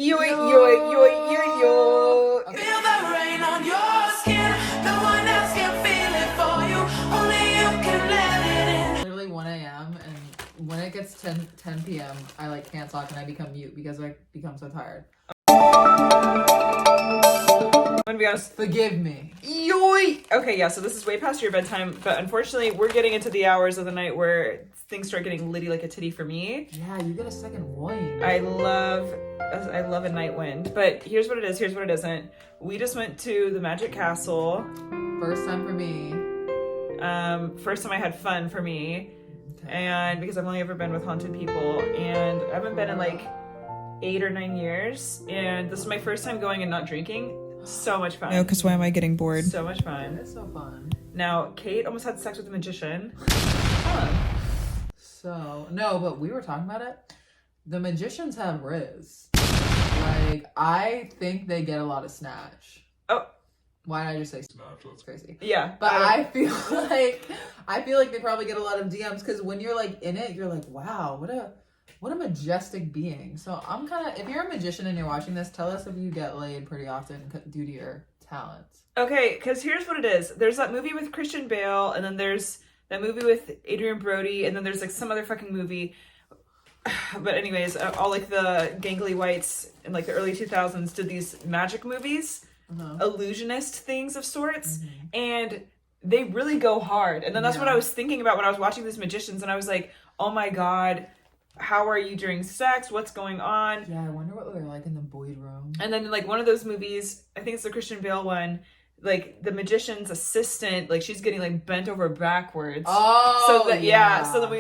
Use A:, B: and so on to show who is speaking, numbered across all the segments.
A: Yo, okay.
B: Feel the rain on your skin. No one else can feel it for you. Only you can let it in.
A: Literally 1 a.m. and when it gets 10 p.m. I like can't talk and I become mute because I become so tired.
C: I'm gonna be honest.
A: Forgive me.
C: Yoy! Okay, yeah, so this is way past your bedtime, but unfortunately we're getting into the hours of the night where things start getting litty like a titty for me.
A: Yeah, you get a second voice.
C: I love a night wind, but here's what it is, here's what it isn't. We just went to the Magic Castle.
A: First time for me.
C: First time I had fun for me.
A: Okay.
C: And because I've only ever been with haunted people, and I haven't been in like 8 or 9 years, and this is my first time going and not drinking. So much fun.
D: No, because why am I getting bored?
C: So much fun.
A: It's so fun.
C: Now, Kate almost had sex with a magician.
A: So, no, but we were talking about it. The magicians have riz. Like, I think they get a lot of snatch.
C: Oh.
A: Why did I just say snatch? That's crazy.
C: Yeah.
A: But I feel like they probably get a lot of DMs because when you're like in it, you're like, wow, what a majestic being. So I'm kind of, if you're a magician and you're watching this, tell us if you get laid pretty often due to your talents.
C: Okay, because here's what it is. There's that movie with Christian Bale, and then there's that movie with Adrian Brody, and then there's like some other fucking movie. But anyways, all like the gangly whites in like the early 2000s did these magic movies, illusionist things of sorts, and they really go hard. And then that's what I was thinking about when I was watching these magicians, and I was like, oh my God, how are you during sex? What's going on?
A: Yeah, I wonder what they're like in the Boyd room.
C: And then like one of those movies, I think it's the Christian Bale one, like the magician's assistant, like she's getting like bent over backwards.
A: Oh,
C: so that so then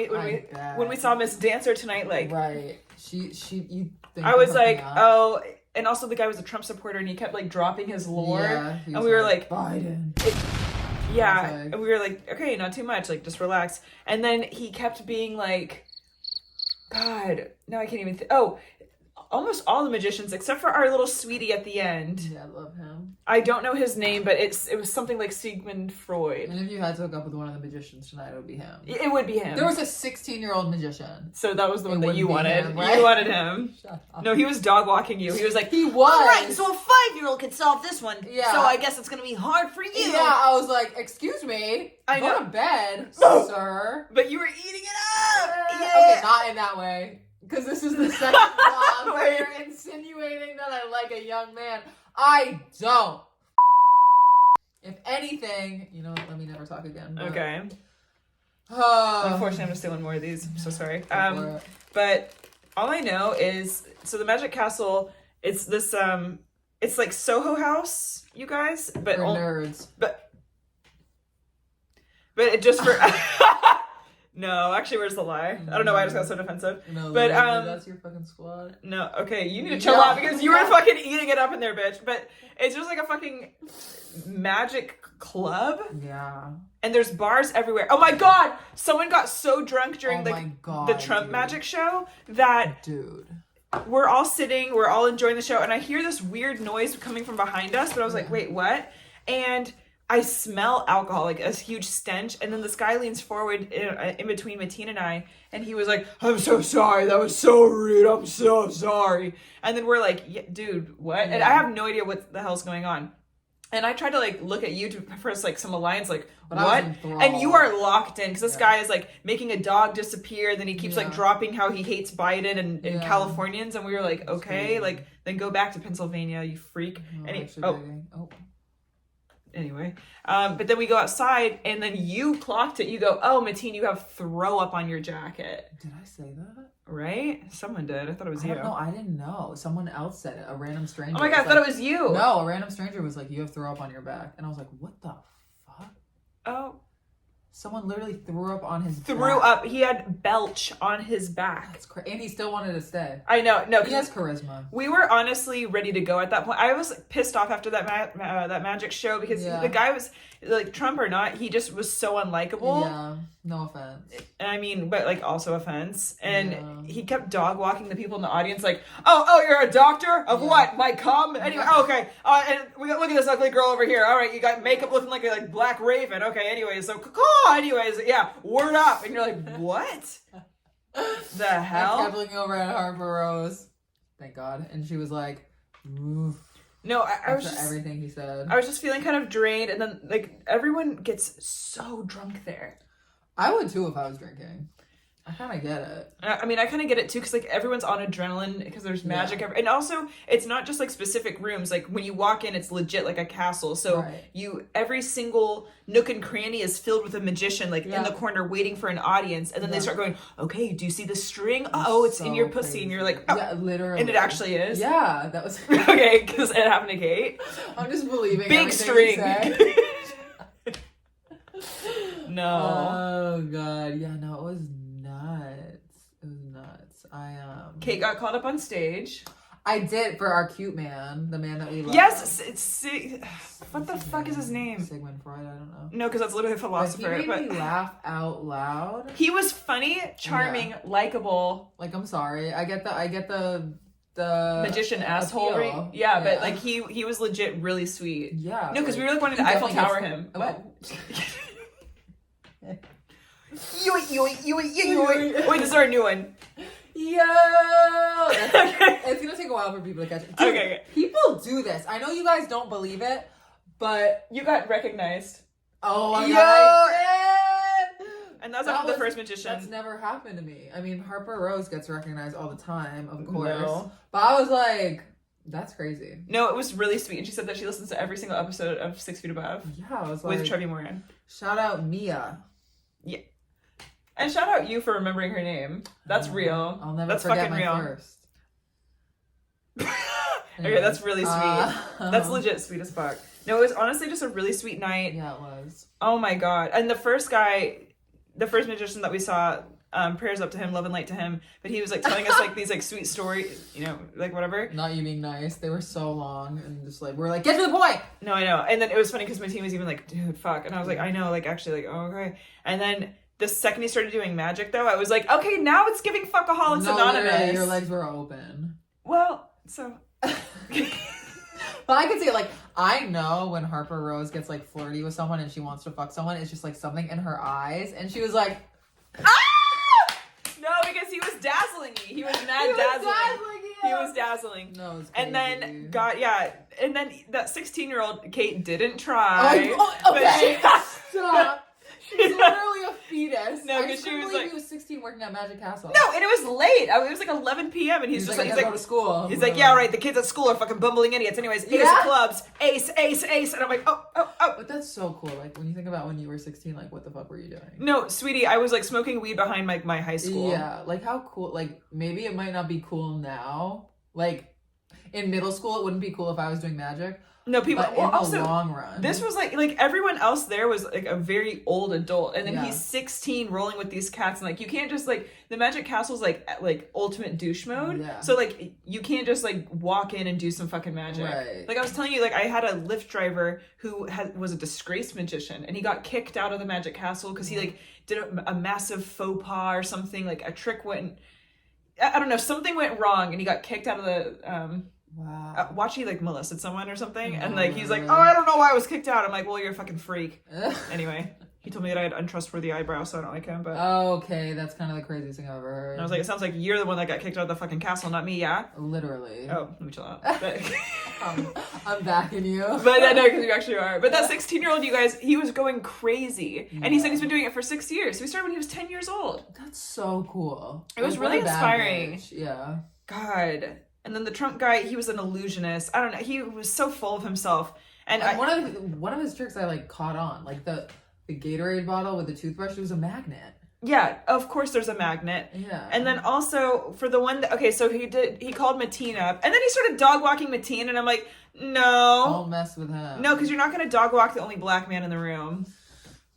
C: when we saw Miss Dancer tonight, like
A: right, she you. Think
C: I was like, oh, and also the guy was a Trump supporter, and he kept like dropping his lore, and we were like,
A: Biden.
C: And we were like, okay, not too much, like just relax. And then he kept being like, God, now I can't even almost all the magicians except for our little sweetie at the end.
A: Yeah, I love him.
C: I don't know his name, but it was something like Sigmund Freud.
A: And if you had to hook up with one of the magicians tonight, it would be him.
C: It would be him.
A: There was a 16-year-old magician.
C: So that was the one that you wanted.
A: Him, right?
C: You wanted him.
A: Shut up.
C: No, he was dog walking you. He was like,
A: he was.
E: All right, so a 5-year-old can solve this one.
A: Yeah.
E: So I guess it's gonna be hard for you.
A: Yeah, I was like, excuse me.
C: I
A: Go
C: know.
A: to bed, sir.
C: but you were eating it up.
A: Okay, not in that way. Because this is the second vlog where you're insinuating that I like a young man. I don't. If anything, you know what, let me never talk again. But,
C: Okay. Unfortunately, I'm stealing more of these. I'm so sorry. But all I know is, so the Magic Castle, it's this, it's like Soho House, you guys, but
A: For nerds.
C: But it just for. No, actually, where's the lie? I don't know why I just got so defensive.
A: No,
C: but
A: that's your fucking squad.
C: No, okay, you need to chill out because you were fucking eating it up in there, bitch. But it's just like a fucking magic club.
A: Yeah.
C: And there's bars everywhere. Oh my God! Someone got so drunk during
A: Oh
C: the Trump magic show that
A: dude,
C: we're all sitting, we're all enjoying the show, and I hear this weird noise coming from behind us, but I was like, wait, what? And I smell alcohol, like a huge stench, and then this guy leans forward in between Mateen and I, and he was like, I'm so sorry, that was so rude, I'm so sorry. And then we're like, yeah, dude, what? And I have no idea what the hell's going on. And I tried to like look at you for like some alliance, like,
A: but
C: what? And you are locked in, because this guy is like making a dog disappear, then he keeps like dropping how he hates Biden and Californians, and we were like, okay, like, then go back to Pennsylvania, you freak. Anyway, but then we go outside, and then you clocked it. You go, oh, Mateen, you have throw up on your jacket.
A: Did I say that?
C: Right? Someone did. I thought it was you.
A: No, I didn't know. Someone else said it. A random stranger.
C: Oh my God, I thought it was you.
A: No, a random stranger was like, you have throw up on your back. And I was like, what the fuck?
C: Oh.
A: Someone literally threw up on his back.
C: Threw up. He had belch on his back.
A: That's crazy. And he still wanted to stay.
C: I know. No,
A: he has charisma.
C: We were honestly ready to go at that point. I was pissed off after that that magic show because the guy was like, Trump or not, he just was so unlikable.
A: Yeah, no offense.
C: And I mean, but like also offense. And he kept dog walking the people in the audience like, oh, you're a doctor? Of what? My cum? Anyway, okay. And we got, look at this ugly girl over here. All right, you got makeup looking like a black raven. Okay, anyways, so anyways, yeah, word up. And you're like, what? The hell?
A: I kept looking over at Harper Rose. thank God. And she was like, oof.
C: No, I was
A: After
C: just
A: everything he said.
C: I was just feeling kind of drained, and then like everyone gets so drunk there.
A: I would too if I was drinking. I kind of get it.
C: I mean, I kind of get it too, because like everyone's on adrenaline because there's magic and also it's not just like specific rooms. Like when you walk in, it's legit like a castle. So every single nook and cranny is filled with a magician like in the corner waiting for an audience, and then they start going, okay, do you see the string? Oh, it's in your pussy,
A: crazy.
C: and you're like, oh.
A: Yeah, literally.
C: And it actually is.
A: Yeah, that was
C: Okay, because it happened to Kate.
A: I'm just believing
C: Big
A: everything
C: string.
A: he said.
C: No.
A: Oh god, yeah, no, it was nuts. It was nuts.
C: Kate got called up on stage.
A: I did for our cute man, the man that we love.
C: Yes, what the fuck is his name?
A: Sigmund Freud, I don't know.
C: No, because that's literally a philosopher.
A: But he made me laugh out loud.
C: He was funny, charming, likable.
A: Like, I'm sorry. I get the
C: magician asshole. Yeah, but like he was legit really sweet.
A: Yeah.
C: No, because
A: like,
C: we really wanted to
A: he
C: Eiffel
A: definitely
C: Tower
A: gets-
C: him.
A: What?
C: Wait, this is our new one.
A: Yo! It's gonna take a while for people to catch it. Dude,
C: Okay.
A: People do this. I know you guys don't believe it, but
C: You got recognized.
A: oh my
C: Yo!
A: god.
C: And that was after the first magician.
A: That's never happened to me. I mean, Harper Rose gets recognized all the time, of course.
C: No.
A: But I was like, that's crazy.
C: No, it was really sweet. And she said that she listens to every single episode of 6 Feet Above
A: Yeah, I was like,
C: with Trevi Moran.
A: shout out Mia.
C: And shout out you for remembering her name. That's real.
A: I'll never
C: That's
A: forget
C: fucking
A: my
C: real.
A: first.
C: Okay, that's really sweet. That's legit sweet as fuck. No, it was honestly just a really sweet night.
A: Yeah, it was.
C: Oh my god. And the first magician that we saw, prayers up to him, love and light to him, but he was like telling us like these like sweet stories, you know, like whatever.
A: Not you being nice. They were so long and just like, we're like, get to the point!
C: No, I know. And then it was funny because my team was even like, dude, fuck. And I was like, I know, like actually, like, oh, okay. And then the second he started doing magic though, I was like, okay, now it's giving Fuckaholics
A: No,
C: Anonymous.
A: literally, your legs were open.
C: Well, so
A: But I could see it, like, I know when Harper Rose gets like flirty with someone and she wants to fuck someone, it's just like something in her eyes, and she was like,
C: no, because he was dazzling me. He was mad dazzling. He was dazzling.
A: No, it's crazy.
C: And then and then that 16-year-old Kate didn't try.
A: Okay,
C: but
A: stop. She's literally a fetus.
C: No,
A: I
C: 'cause
A: just
C: she
A: couldn't
C: was
A: believe
C: like-
A: he was 16 working at Magic Castle.
C: No, and it was late. It was like 11 p.m. and he's just
A: I
C: like,
A: gotta go to school.
C: he's like, yeah, right. The kids at school are fucking bumbling idiots. Anyways, here's
A: Yeah?
C: clubs, ace, ace, ace, and I'm like, oh.
A: But that's so cool. Like, when you think about when you were 16, like, what the fuck were you doing?
C: No, sweetie, I was like smoking weed behind my high school.
A: Yeah, like, how cool. Like, maybe it might not be cool now. Like, in middle school, it wouldn't be cool if I was doing magic.
C: No, people.
A: But
C: Well,
A: in
C: also,
A: the long run,
C: this was like everyone else there was like a very old adult, and then
A: Yeah.
C: he's 16 rolling with these cats, and like you can't just like the Magic Castle's like ultimate douche mode.
A: Yeah.
C: So like you can't just like walk in and do some fucking magic.
A: Right.
C: Like I was telling you, like I had a Lyft driver who was a disgraced magician, and he got kicked out of the Magic Castle because he like did a massive faux pas or something. Like a trick went. I don't know. Something went wrong, and he got kicked out of the.
A: Wow.
C: Watchie like molested someone or something, and
A: Oh,
C: like he's like,
A: really?
C: oh, I don't know why I was kicked out. I'm like, well, you're a fucking freak.
A: Ugh.
C: Anyway, he told me that I had untrustworthy eyebrows, so I don't like him. But
A: Okay, that's kind of the craziest thing I've ever heard.
C: and I was like, it sounds like you're the one that got kicked out of the fucking castle, not me. Yeah.
A: Literally.
C: Oh, let me chill out. But,
A: I'm backing you.
C: but I know because you actually are. But that 16-year-old, you guys, he was going crazy, and he said he's been doing it for 6 years. So he started when he was 10 years old.
A: That's so cool.
C: It was
A: Like, what
C: really
A: a bad
C: inspiring.
A: bitch. Yeah.
C: God. And then the Trump guy, he was an illusionist. I don't know. He was so full of himself. And
A: Like, one of his tricks I like caught on, like the Gatorade bottle with the toothbrush, it was a magnet.
C: yeah, of course there's a magnet.
A: Yeah.
C: And then also for the one that, okay, so he called Mateen up, and then he started dog walking Mateen, and I'm like, no.
A: Don't mess with him.
C: No, because you're not going to dog walk the only black man in the room.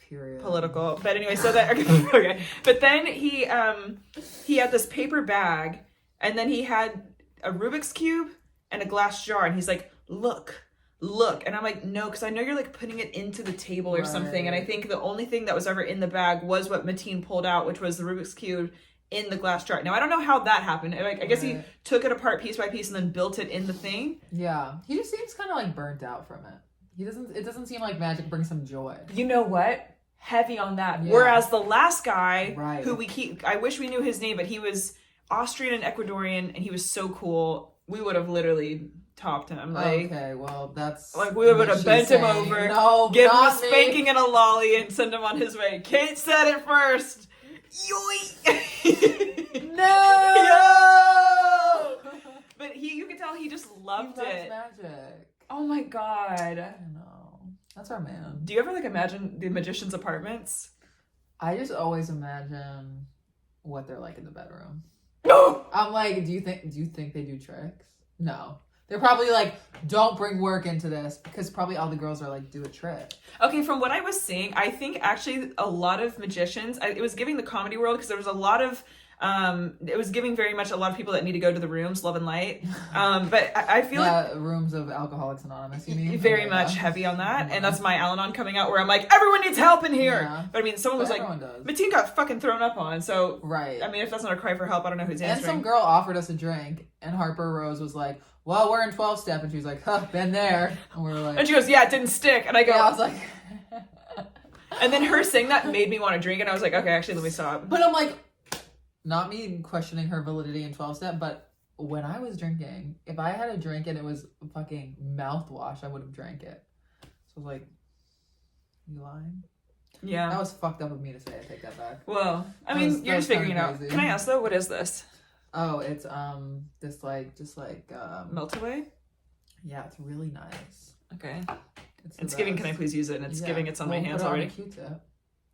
A: Period.
C: Political. But anyway, so that, okay. But then he had this paper bag, and then he had a Rubik's Cube and a glass jar, and he's like, look. And I'm like, no, because I know you're like putting it into the table or something. And I think the only thing that was ever in the bag was what Mateen pulled out, which was the Rubik's Cube in the glass jar. Now, I don't know how that happened. Like, I guess he took it apart piece by piece and then built it in the thing.
A: Yeah. He just seems kind of like burnt out from it. It doesn't seem like magic brings him joy.
C: You know what? Heavy on that.
A: Yeah.
C: Whereas the last guy,
A: Right.
C: who I wish we knew his name, but he was Austrian and Ecuadorian, and he was so cool. we would have literally topped him. Like,
A: okay, well, that's
C: like we would have
A: what
C: bent
A: she's
C: him
A: saying.
C: over,
A: No,
C: give him a
A: not me.
C: spanking and a lolly, and send him on his way. Kate said it first. Yoink!
A: No!
C: But you could tell he just loved
A: That's
C: it.
A: magic.
C: Oh my god.
A: I know. That's our man.
C: Do you ever like imagine the magician's apartments?
A: I just always imagine what they're like in the bedroom.
C: No!
A: I'm like, do you think they do tricks? No. They're probably like, don't bring work into this, because probably all the girls are like, do a trick.
C: Okay, from what I was seeing, I think actually a lot of magicians, it was giving the comedy world, because there was a lot of, it was giving very much a lot of people that need to go to the rooms, love and light. But I feel like
A: rooms of Alcoholics Anonymous, you mean?
C: very much heavy on that. And that's my Al-Anon coming out where I'm like, everyone needs help in here.
A: Yeah.
C: But I mean, someone was like,
A: Everyone does.
C: Mateen got fucking thrown up on. So,
A: Right.
C: I mean, if that's not a cry for help, I don't know who's
A: And
C: answering.
A: some girl offered us a drink, and Harper Rose was like, well, we're in 12-step, and she was like, huh, been there. And we were like,
C: And she goes, yeah, it didn't stick. And I go,
A: yeah, I was like,
C: and then her saying that made me want to drink. And I was like, okay, actually, let me stop.
A: but I'm like, not me questioning her validity in 12-step, but when I was drinking, if I had a drink and it was fucking mouthwash, I would have drank it. So I was like, you lying?
C: Yeah.
A: That was fucked up of me to say. I take that back.
C: Well, I
A: That
C: mean,
A: was-
C: you're
A: that
C: just
A: was
C: figuring it
A: kinda
C: out.
A: crazy.
C: Can I ask though, what is this?
A: Oh, it's this
C: Melt away?
A: yeah, it's really nice.
C: Okay.
A: the
C: It's giving, can I
A: best.
C: please use it? And it's
A: Yeah.
C: giving, it's on my
A: Well,
C: hands
A: put it
C: already.
A: On a Q-tip.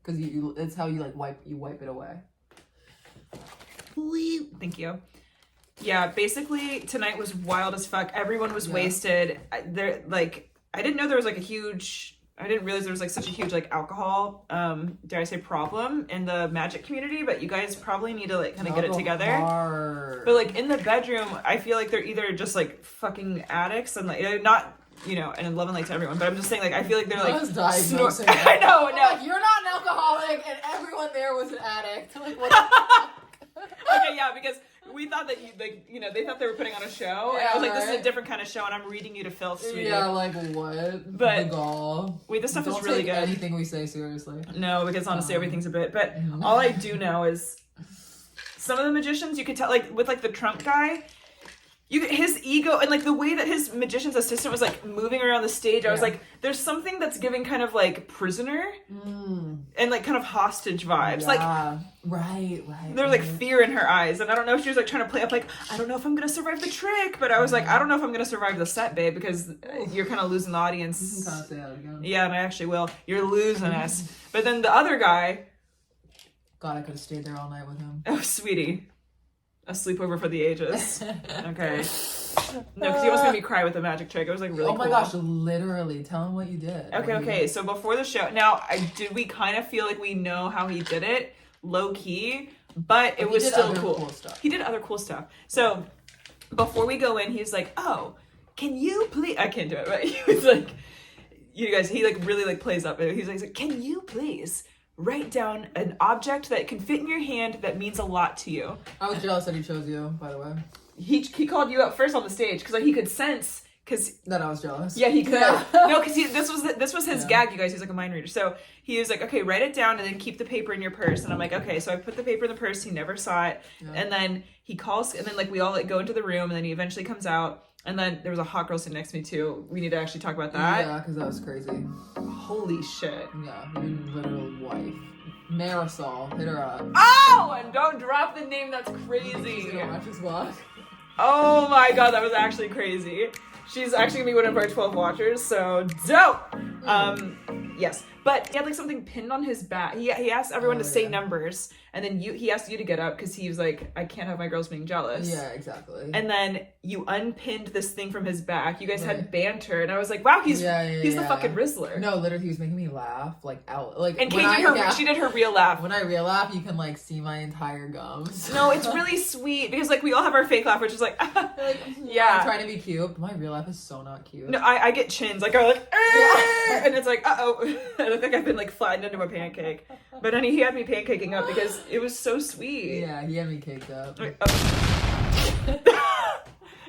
A: Because you it's how you like wipe it away.
C: Thank you. Yeah, basically tonight was wild as fuck. Everyone was
A: Yeah.
C: wasted. I didn't know there was like a huge. I didn't realize there was like such a huge like alcohol, dare I say, problem in the magic community. But you guys probably need to like kind of get it together.
A: Hard.
C: But like in the bedroom, I feel like they're either just like fucking addicts and like they're not, you know, and love and light to everyone. But I'm just saying, like, I feel like they're
A: I
C: like
A: was diagnosing it.
C: I know,
A: I'm
C: no.
A: like, you're not an alcoholic, and everyone there was an addict. Like, what the fuck?
C: Okay, yeah, because we thought that you like, you know, they thought they were putting on a show, and I was like, this is a
A: right.
C: different kind of show, and I'm reading you to filth, sweetie.
A: Yeah, like what?
C: But-
A: the gall.
C: Wait, this stuff
A: Don't
C: is really
A: take
C: good.
A: Anything we say seriously.
C: No, because honestly, everything's a bit. But
A: Mhm.
C: all I do know is some of the magicians, you could tell, like with like the Trump guy, his ego and like the way that his magician's assistant was like moving around the stage. I was
A: Yeah.
C: like, there's something that's giving kind of like prisoner
A: Mm.
C: and like kind of hostage vibes. Like
A: Yeah. Right.
C: there was like fear in her eyes, and I don't know if she was like trying to play up like, I don't know if I'm gonna survive the trick, but I was like, I don't know if I'm gonna survive the set, babe, because you're kind of losing the
A: You
C: audience.
A: can kind of say that again.
C: Yeah, and I actually will. You're losing us. But then the other guy,
A: God, I could have stayed there all night with him.
C: oh sweetie, a sleepover for the ages. Okay. No, because he almost made me cry with the magic trick. It was like really
A: Oh my
C: cool.
A: gosh, literally. Tell him what you did.
C: Okay. So before the show, now did we kind of feel like we know how he did it, low key, but it
A: He
C: was
A: did
C: still
A: other
C: cool.
A: cool stuff.
C: He did other cool stuff. So before we go in, he's like, "Oh, can you please?" I can't do it, but he was like, "You guys," he like really like plays up. He's like, "Can you please write down an object that can fit in your hand that means a lot to you?"
A: I was jealous that he chose you, by the way.
C: He called you out first on the stage because like he could sense. Because
A: That I was jealous.
C: yeah, he could.
A: Yeah.
C: No, because this was his
A: Yeah.
C: gag, you guys. He's like a mind reader. So he was like, okay, write it down and then keep the paper in your purse. And I'm like, okay. So I put the paper in the purse. He never saw it.
A: Yeah.
C: And then he calls, and then like we all like go into the room, and then he eventually comes out. And then there was a hot girl sitting next to me too. We need to actually talk about that.
A: Yeah, because that was crazy.
C: Holy shit.
A: Yeah, your literal wife. Marisol, hit her up.
C: Oh, and don't drop the name. That's
A: She's
C: crazy.
A: gonna watch this vlog.
C: Oh my god, that was actually crazy. She's actually gonna be one of our 12 watchers, so dope! Yes. But he had like something pinned on his back. He asked everyone to say
A: yeah.
C: numbers, and then he asked you to get up because he was like, I can't have my girls being jealous.
A: Yeah, exactly.
C: And then you unpinned this thing from his back. You guys had
A: Right.
C: banter, and I was like, wow, he's the
A: Yeah.
C: fucking Rizzler.
A: No, literally, he was making me laugh, like out, like.
C: And
A: when
C: Kate did
A: I-
C: she did her real laugh.
A: When I real laugh, you can like see my entire gums.
C: No, it's really sweet because like we all have our fake laugh, which is like,
A: Like,
C: Yeah.
A: I'm trying to be cute, but my real laugh is so not cute.
C: no, I get chins. Like I like,
A: Yeah.
C: and it's like, uh-oh. I look like I've been like flattened into a pancake. But honey, he had me pancaking up because it was so sweet.
A: Yeah, he had me caked up.
C: Like,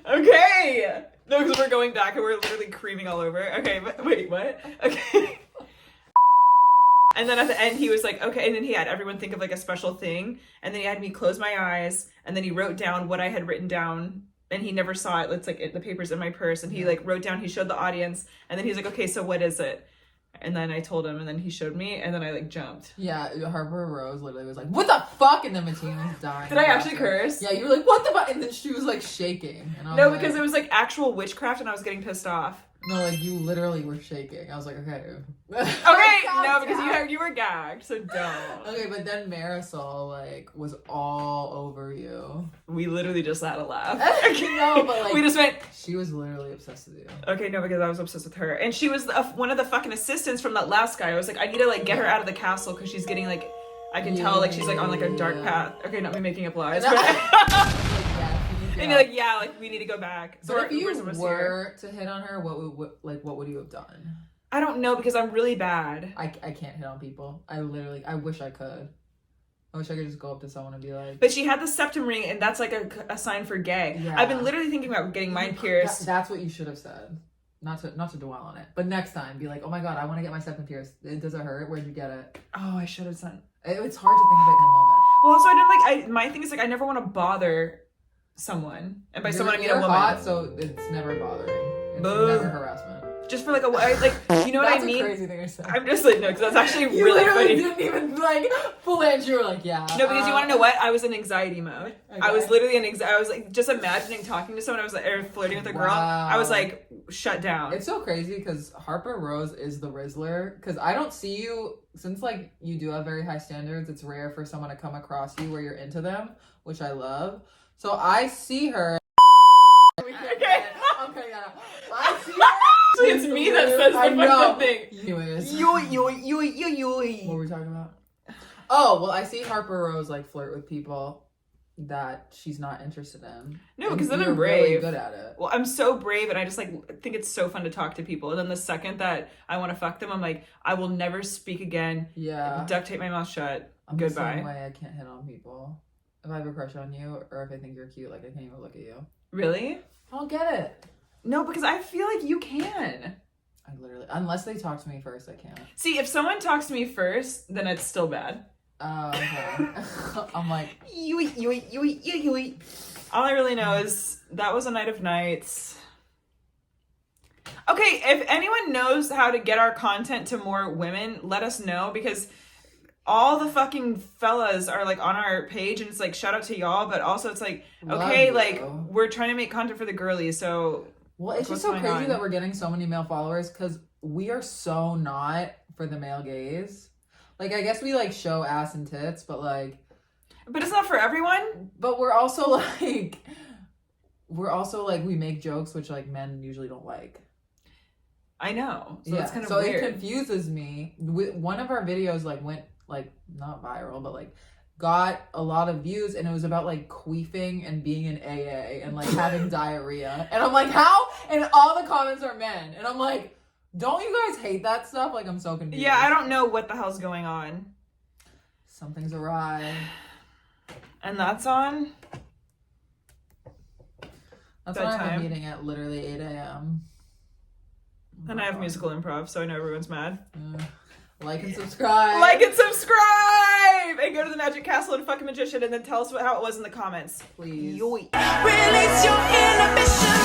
C: okay. No, because we're going back and we're literally creaming all over. Okay, but wait, what? Okay. And then at the end, he was like, okay. And then he had everyone think of like a special thing. And then he had me close my eyes. And then he wrote down what I had written down and he never saw it. It's like the paper's in my purse, and he like wrote down. He showed the audience, and then he's like, "Okay, so what is it?" And then I told him, and then he showed me, and then I like jumped.
A: Yeah, Harper Rose literally was like, "What the fuck?" And then Matina was dying.
C: Did I actually curse?
A: Yeah, you were like, "What the fuck?" And then she was like shaking. And I was
C: No,
A: like,
C: because it was like actual witchcraft, and I was getting pissed off.
A: no, like you literally were shaking. I was like, okay.
C: Okay, no, because you were gagged, so don't.
A: Okay, but then Marisol like was all over you.
C: We literally just had a laugh.
A: No, but like
C: we just went.
A: she was literally obsessed with you.
C: Okay, no, because I was obsessed with her, and she was one of the fucking assistants from that last guy. I was like, I need to like get her out of the castle because she's getting like, I can tell like she's like on like a dark path. Okay, not me making up lies. But and you're like, yeah, like we need to go back. So
A: But if you
C: we're supposed to
A: were to hit on her, what would you have done?
C: I don't know because I'm really bad.
A: I can't hit on people. I wish I could. I wish I could just go up to someone and be like.
C: But she had the septum ring, and that's like a sign for gay.
A: Yeah.
C: I've been literally thinking about getting mine pierced.
A: That's what you should have said. Not to dwell on it, but next time be like, oh my god, I want to get my septum pierced. Does it hurt? Where'd you get it?
C: Oh, I should have done.
A: It's hard to think of it in the moment.
C: Well, also I don't like. My thing is like I never want to bother someone, and by someone I mean a woman.
A: Hot, so it's never bothering. It's
C: Boo.
A: never harassment.
C: Just for like you know what
A: That's
C: I mean?
A: a crazy thing to say.
C: I'm just like no, because that's actually
A: You
C: really
A: literally
C: funny.
A: didn't even like full answer. You were like, yeah.
C: No, because you want to know what? I was in anxiety mode.
A: Okay.
C: I was literally in I was like just imagining talking to someone. I was like or flirting with a girl.
A: Wow.
C: I was like shut down.
A: It's so crazy because Harper Rose is the Rizzler. Because I don't see you, since like you do have very high standards, it's rare for someone to come across you where you're into them, which I love. So I see her.
C: Okay.
A: I'm cutting that out. I see her.
C: Actually, it's me that says the
A: I know.
C: fucking thing.
A: Anyways.
E: Yo.
A: What were we talking about? Oh, well, I see Harper Rose like flirt with people that she's not interested in.
C: No,
A: And
C: because then
A: you're
C: I'm brave.
A: really good at it.
C: Well, I'm so brave, and I just like think it's so fun to talk to people. And then the second that I want to fuck them, I'm like, I will never speak again.
A: Yeah.
C: Duct tape my mouth shut.
A: I'm the
C: Goodbye.
A: same way. I can't hit on people. If I have a crush on you, or if I think you're cute, like I can't even look at you.
C: Really?
A: I don't get it.
C: No, because I feel like you can.
A: I literally, unless they talk to me first, I can't.
C: See, if someone talks to me first, then it's still bad.
A: Oh, okay. I'm like,
C: All I really know is that was a night of nights. Okay, if anyone knows how to get our content to more women, let us know, because all the fucking fellas are like on our page, and it's like shout out to y'all, but also it's like okay,
A: Love
C: like
A: you.
C: we're trying to make content for the girlies, so
A: well, it's just
C: what's
A: so
C: going
A: crazy
C: on?
A: that we're getting so many male followers because we are so not for the male gaze. Like, I guess we like show ass and tits, but like,
C: but it's not for everyone.
A: but we're also like, we make jokes which like men usually don't like.
C: I know, so
A: Yeah,
C: it's kind of
A: so
C: weird.
A: it confuses me. One of our videos like went like not viral, but like got a lot of views, and it was about like queefing and being in AA and like having diarrhea. And I'm like, how? And all the comments are men, and I'm like, don't you guys hate that stuff? Like, I'm so confused.
C: Yeah, I don't know what the hell's going on.
A: Something's awry.
C: And that's on.
A: That's why I have a
C: Bedtime.
A: meeting at literally 8 a.m.
C: And I have musical improv, so I know everyone's mad.
A: Like and subscribe.
C: Like and subscribe! And go to the Magic Castle and fuck a magician, and then tell us how it was in the comments.
A: please.
B: Release your inhibition.